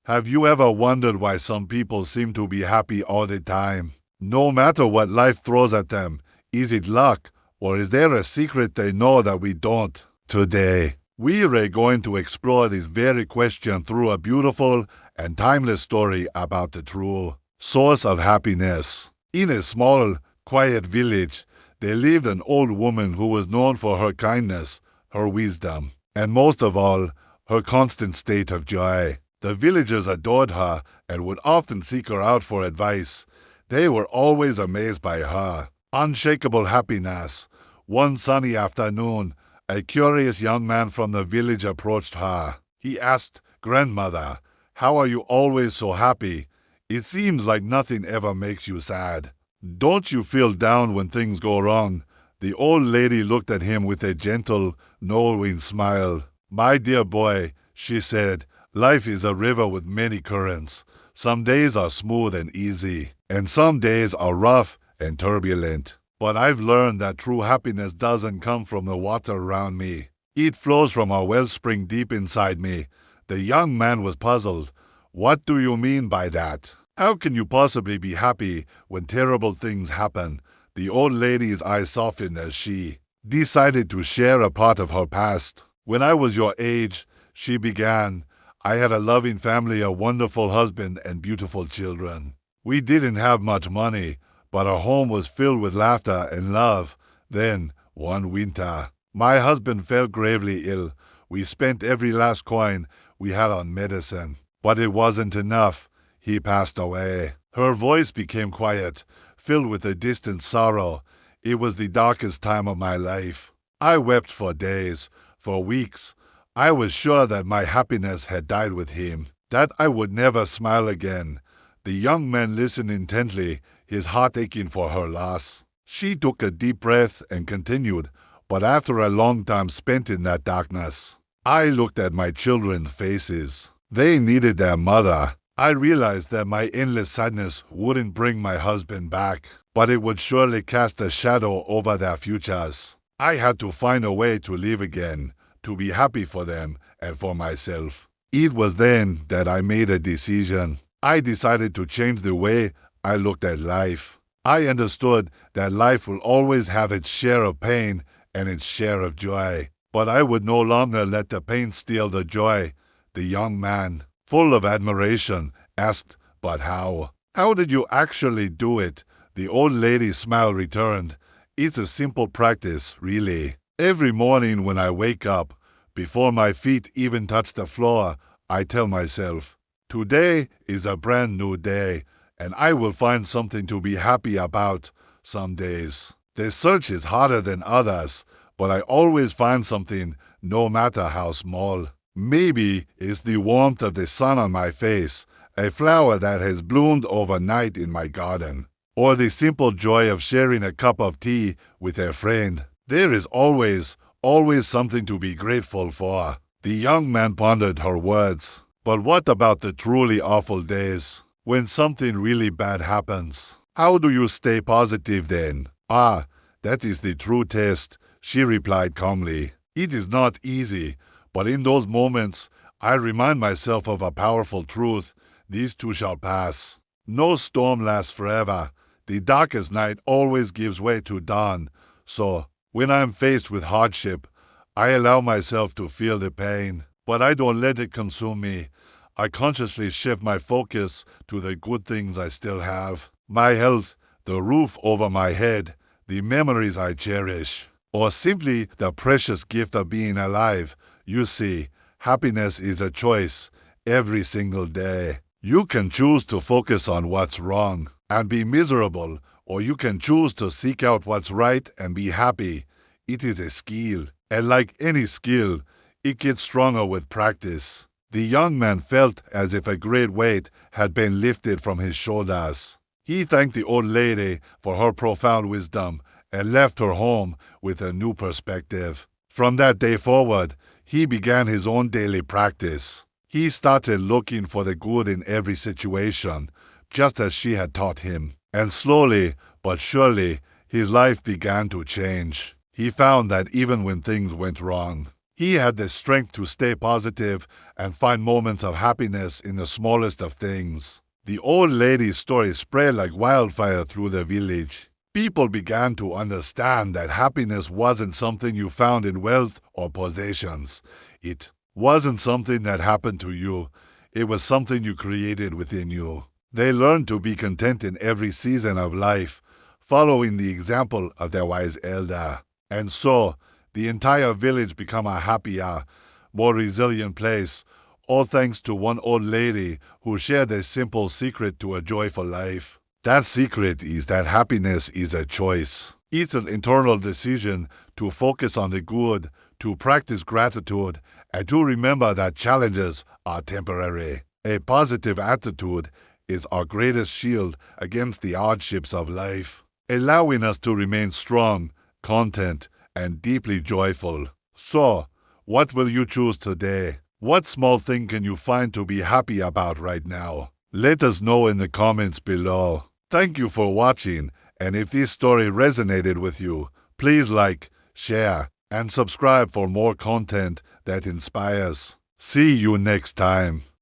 Have you ever wondered why some people seem to be happy all the time? No matter what life throws at them, is it luck or is there a secret they know that we don't? Today, we are going to explore this very question through a beautiful and timeless story about the true source of happiness. In a small, quiet village, there lived an old woman who was known for her kindness, her wisdom, and most of all, her constant state of joy. The villagers adored her and would often seek her out for advice. They were always amazed by her unshakable happiness. One sunny afternoon, a curious young man from the village approached her. He asked, "Grandmother, how are you always so happy? It seems like nothing ever makes you sad. Don't you feel down when things go wrong?" The old lady looked at him with a gentle, knowing smile. "My dear boy," she said, "life is a river with many currents. Some days are smooth and easy, and some days are rough and turbulent. But I've learned that true happiness doesn't come from the water around me. It flows from a wellspring deep inside me." The young man was puzzled. "What do you mean by that? How can you possibly be happy when terrible things happen?" The old lady's eyes softened as she decided to share a part of her past. "When I was your age," she began, "I had a loving family, a wonderful husband, and beautiful children. We didn't have much money, but our home was filled with laughter and love. Then, one winter, my husband fell gravely ill. We spent every last coin we had on medicine, but it wasn't enough. He passed away." Her voice became quiet, filled with a distant sorrow. "It was the darkest time of my life. I wept for days, for weeks. I was sure that my happiness had died with him, that I would never smile again." The young man listened intently, his heart aching for her loss. She took a deep breath and continued, "But after a long time spent in that darkness, I looked at my children's faces. They needed their mother. I realized that my endless sadness wouldn't bring my husband back, but it would surely cast a shadow over their futures. I had to find a way to live again, to be happy for them and for myself." It was then that I made a decision. I decided to change the way I looked at life. I understood that life will always have its share of pain and its share of joy, but I would no longer let the pain steal the joy. The young man, full of admiration, asked, "But how? How did you actually do it?" The old lady's smile returned. "It's a simple practice, really. Every morning when I wake up, before my feet even touch the floor, I tell myself, today is a brand new day, and I will find something to be happy about." Some days, the search is harder than others, but I always find something, no matter how small. Maybe it's the warmth of the sun on my face, a flower that has bloomed overnight in my garden, or the simple joy of sharing a cup of tea with a friend. There is always something to be grateful for. The young man pondered her words. "But what about the truly awful days, when something really bad happens? How do you stay positive then?" "Ah, that is the true test," she replied calmly. "It is not easy, but in those moments, I remind myself of a powerful truth. These too shall pass. No storm lasts forever. The darkest night always gives way to dawn. So, when I am faced with hardship, I allow myself to feel the pain, but I don't let it consume me. I consciously shift my focus to the good things I still have. My health, the roof over my head, the memories I cherish, or simply the precious gift of being alive. You see, happiness is a choice every single day. You can choose to focus on what's wrong and be miserable, or you can choose to seek out what's right and be happy. It is a skill, and like any skill, it gets stronger with practice." The young man felt as if a great weight had been lifted from his shoulders. He thanked the old lady for her profound wisdom and left her home with a new perspective. From that day forward, he began his own daily practice. He started looking for the good in every situation, just as she had taught him. And slowly but surely, his life began to change. He found that even when things went wrong, He had the strength to stay positive and find moments of happiness in the smallest of things. The old lady's story spread like wildfire through the village. People began to understand that happiness wasn't something you found in wealth or possessions. It wasn't something that happened to you. It was something you created within you. They learned to be content in every season of life, following the example of their wise elder. And so, the entire village became a happier, more resilient place, all thanks to one old lady who shared a simple secret to a joyful life. That secret is that happiness is a choice. It's an internal decision to focus on the good, to practice gratitude, and to remember that challenges are temporary. A positive attitude is our greatest shield against the hardships of life, allowing us to remain strong, content, and deeply joyful. So, what will you choose today? What small thing can you find to be happy about right now? Let us know in the comments below. Thank you for watching, and if this story resonated with you, please like, share, and subscribe for more content that inspires. See you next time.